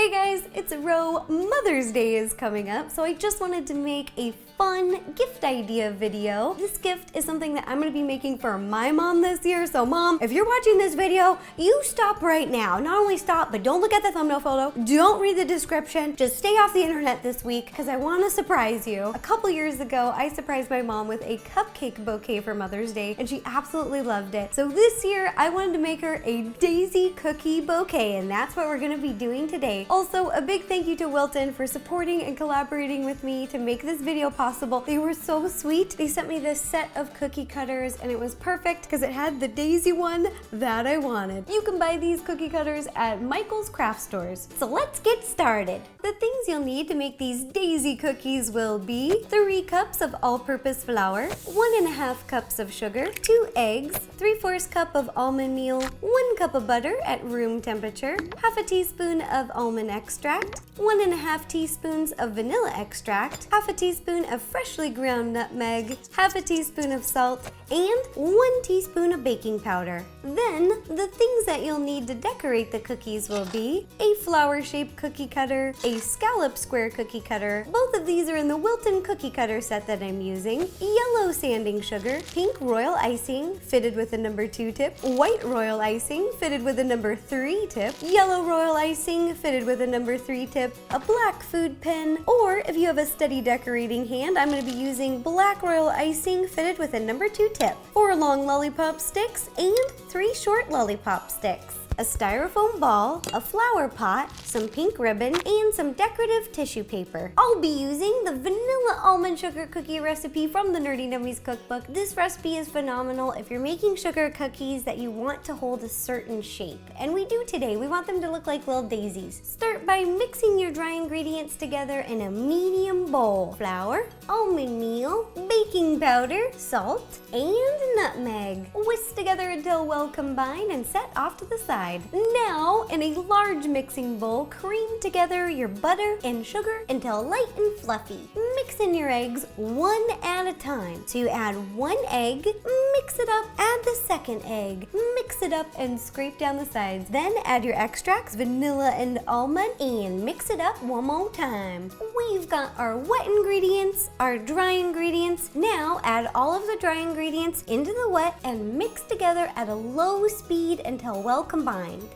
Hey guys, it's Ro. Mother's Day is coming up, so I just wanted to make a fun gift idea video. This gift is something that I'm gonna be making for my mom this year. So mom, if you're watching this video, you stop right now. Not only stop, but don't look at the thumbnail photo. Don't read the description. Just stay off the internet this week because I wanna surprise you. A couple years ago, I surprised my mom with a cupcake bouquet for Mother's Day and she absolutely loved it. So this year, I wanted to make her a daisy cookie bouquet and that's what we're gonna be doing today. Also, a big thank you to Wilton for supporting and collaborating with me to make this video possible. They were so sweet. They sent me this set of cookie cutters and it was perfect because it had the daisy one that I wanted. You can buy these cookie cutters at Michael's craft stores. So let's get started. The things you'll need to make these daisy cookies will be 3 cups of all-purpose flour, 1.5 cups of sugar, 2 eggs, 3/4 cup of almond meal, 1 cup of butter at room temperature, half a teaspoon of almond extract, 1.5 teaspoons of vanilla extract, half a teaspoon of freshly ground nutmeg, half a teaspoon of salt, and 1 teaspoon of baking powder. Then, the things that you'll need to decorate the cookies will be a flower-shaped cookie cutter, a scallop square cookie cutter. Both of these are in the Wilton cookie cutter set that I'm using, yellow sanding sugar, pink royal icing fitted with a number 2 tip, white royal icing fitted with a number 3 tip, yellow royal icing fitted with a number 3 tip, a black food pen, or if you have a steady decorating hand, I'm going to be using black royal icing fitted with a number 2 tip, 4 long lollipop sticks, and 3 short lollipop sticks, a styrofoam ball, a flower pot, some pink ribbon, and some decorative tissue paper. I'll be using the vanilla almond sugar cookie recipe from the Nerdy Nummies cookbook. This recipe is phenomenal if you're making sugar cookies that you want to hold a certain shape. And we do today. We want them to look like little daisies. Start by mixing your dry ingredients together in a medium bowl. Flour, almond meal, baking powder, salt, and nutmeg. Whisk together until well combined and set off to the side. Now, in a large mixing bowl, cream together your butter and sugar until light and fluffy. Mix in your eggs one at a time. So you add 1 egg, mix it up, add the second egg, mix it up and scrape down the sides. Then add your extracts, vanilla and almond, and mix it up one more time. We've got our wet ingredients, our dry ingredients. Now add all of the dry ingredients into the wet and mix together at a low speed until well combined.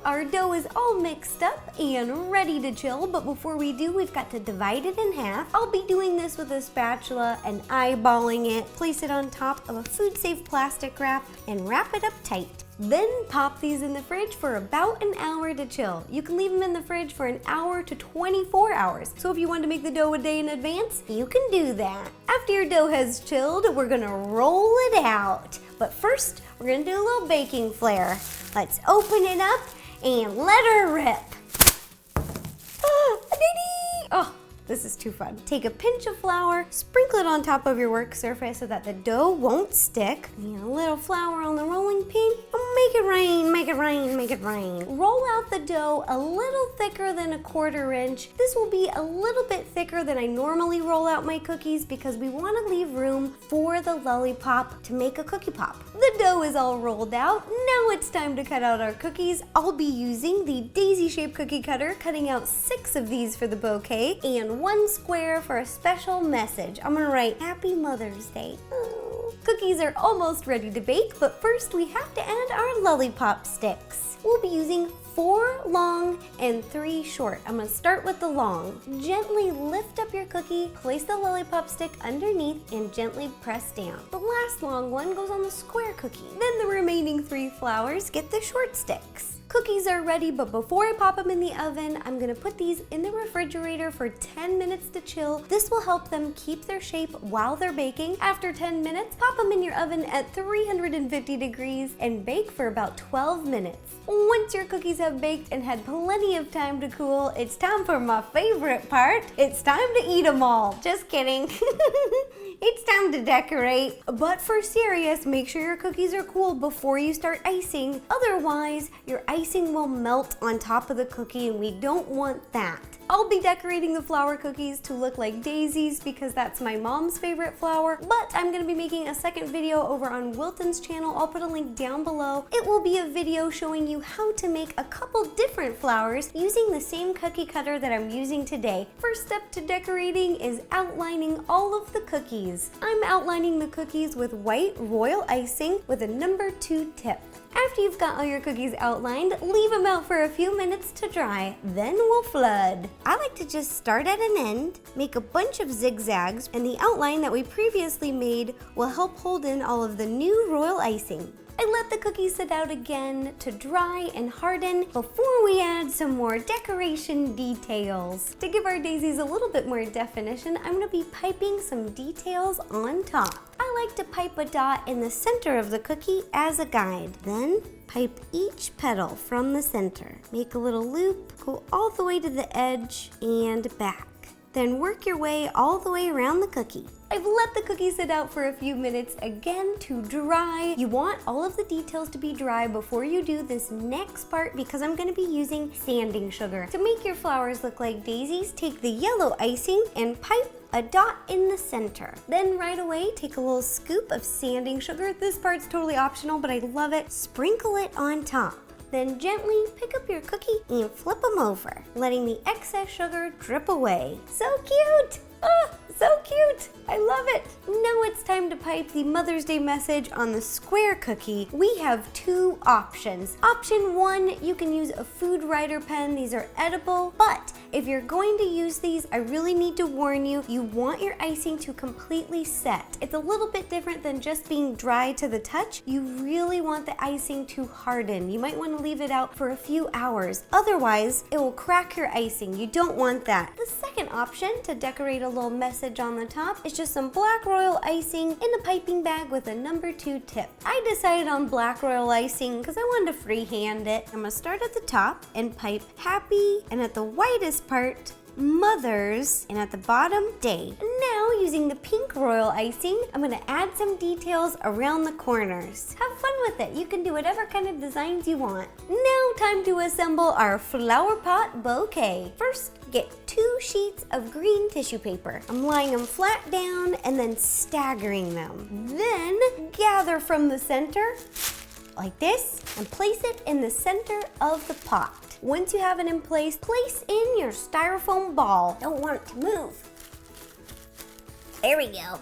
Our dough is all mixed up and ready to chill, but before we do, we've got to divide it in half. I'll be doing this with a spatula and eyeballing it. Place it on top of a food-safe plastic wrap and wrap it up tight. Then pop these in the fridge for about an hour to chill. You can leave them in the fridge for an hour to 24 hours. So if you want to make the dough a day in advance, you can do that. After your dough has chilled, we're gonna roll it out. But first, we're gonna do a little baking flair. Let's open it up and let her rip. Oh, this is too fun. Take a pinch of flour, sprinkle it on top of your work surface so that the dough won't stick. And a little flour on the rolling pin. Make it rain, make it rain, make it rain. Roll out the dough a little thicker than a 1/4 inch. This will be a little bit thicker than I normally roll out my cookies because we want to leave room for the lollipop to make a cookie pop. The dough is all rolled out. Now it's time to cut out our cookies. I'll be using the daisy-shaped cookie cutter, cutting out 6 of these for the bouquet and 1 square for a special message. I'm gonna write Happy Mother's Day. Cookies are almost ready to bake, but first we have to add our lollipop sticks. We'll be using 4 long and 3 short. I'm gonna start with the long. Gently lift up your cookie, place the lollipop stick underneath, and gently press down. The last long one goes on the square cookie. Then the remaining 3 flowers get the short sticks. Cookies are ready, but before I pop them in the oven, I'm gonna put these in the refrigerator for 10 minutes to chill. This will help them keep their shape while they're baking. After 10 minutes, pop them in your oven at 350 degrees and bake for about 12 minutes. Once your cookies have baked and had plenty of time to cool, it's time for my favorite part. It's time to eat them all. Just kidding. it's time to decorate. But for serious, make sure your cookies are cool before you start icing. Otherwise, your icing will melt on top of the cookie and we don't want that. I'll be decorating the flower cookies to look like daisies because that's my mom's favorite flower, but I'm gonna be making a second video over on Wilton's channel. I'll put a link down below. It will be a video showing you how to make a couple different flowers using the same cookie cutter that I'm using today. First step to decorating is outlining all of the cookies. I'm outlining the cookies with white royal icing with a number 2 tip. After you've got all your cookies outlined, leave them out for a few minutes to dry, then we'll flood. I like to just start at an end, make a bunch of zigzags, and the outline that we previously made will help hold in all of the new royal icing. I let the cookies sit out again to dry and harden before we add some more decoration details. To give our daisies a little bit more definition, I'm gonna be piping some details on top. I like to pipe a dot in the center of the cookie as a guide. Then pipe each petal from the center. Make a little loop, go all the way to the edge and back. Then work your way all the way around the cookie. I've let the cookie sit out for a few minutes again to dry. You want all of the details to be dry before you do this next part because I'm going to be using sanding sugar. To make your flowers look like daisies, take the yellow icing and pipe a dot in the center. Then right away, take a little scoop of sanding sugar. This part's totally optional, but I love it. Sprinkle it on top. Then gently pick up your cookie and flip them over, letting the excess sugar drip away. So cute! Oh, so cute! I love it! Now it's time to pipe the Mother's Day message on the square cookie. We have 2 options. Option 1, you can use a food writer pen. These are edible, but if you're going to use these, I really need to warn you, you want your icing to completely set. It's a little bit different than just being dry to the touch. You really want the icing to harden. You might want to leave it out for a few hours. Otherwise, it will crack your icing. You don't want that. The second option to decorate a little message on the top is just some black royal icing in a piping bag with a number 2 tip. I decided on black royal icing because I wanted to freehand it. I'm gonna start at the top and pipe happy, and at the whitest part, Mother's, and at the bottom, Day. Now, using the pink royal icing, I'm gonna add some details around the corners. Have fun with it. You can do whatever kind of designs you want. Now, time to assemble our flower pot bouquet. First, get 2 sheets of green tissue paper. I'm lying them flat down and then staggering them. Then, gather from the center, like this, and place it in the center of the pot. Once you have it in place, place in your styrofoam ball. Don't want it to move. There we go.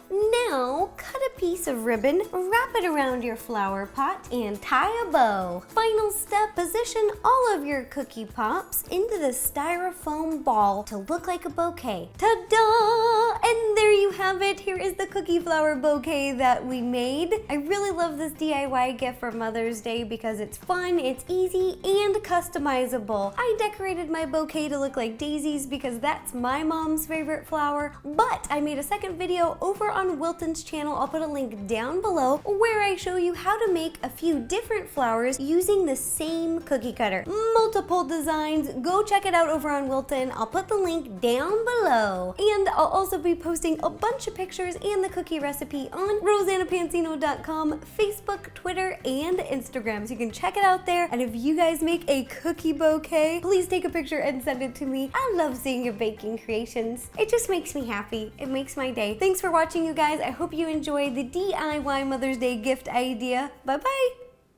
Now, cut a piece of ribbon, wrap it around your flower pot, and tie a bow. Final step, position all of your cookie pops into the styrofoam ball to look like a bouquet. Ta-da! And there you have it. Here is the cookie flower bouquet that we made. I really love this DIY gift for Mother's Day because it's fun, it's easy, and customizable. I decorated my bouquet to look like daisies because that's my mom's favorite flower, but I made a second video over on Wilton's channel. I'll put a link down below where I show you how to make a few different flowers using the same cookie cutter. Multiple designs. Go check it out over on Wilton. I'll put the link down below. And I'll also be posting a bunch of pictures and the cookie recipe on RosannaPansino.com, Facebook, Twitter, and Instagram. So you can check it out there. And if you guys make a cookie bouquet, please take a picture and send it to me. I love seeing your baking creations. It just makes me happy. It makes my day. Thanks for watching, you guys. I hope you enjoyed the DIY Mother's Day gift idea. Bye-bye.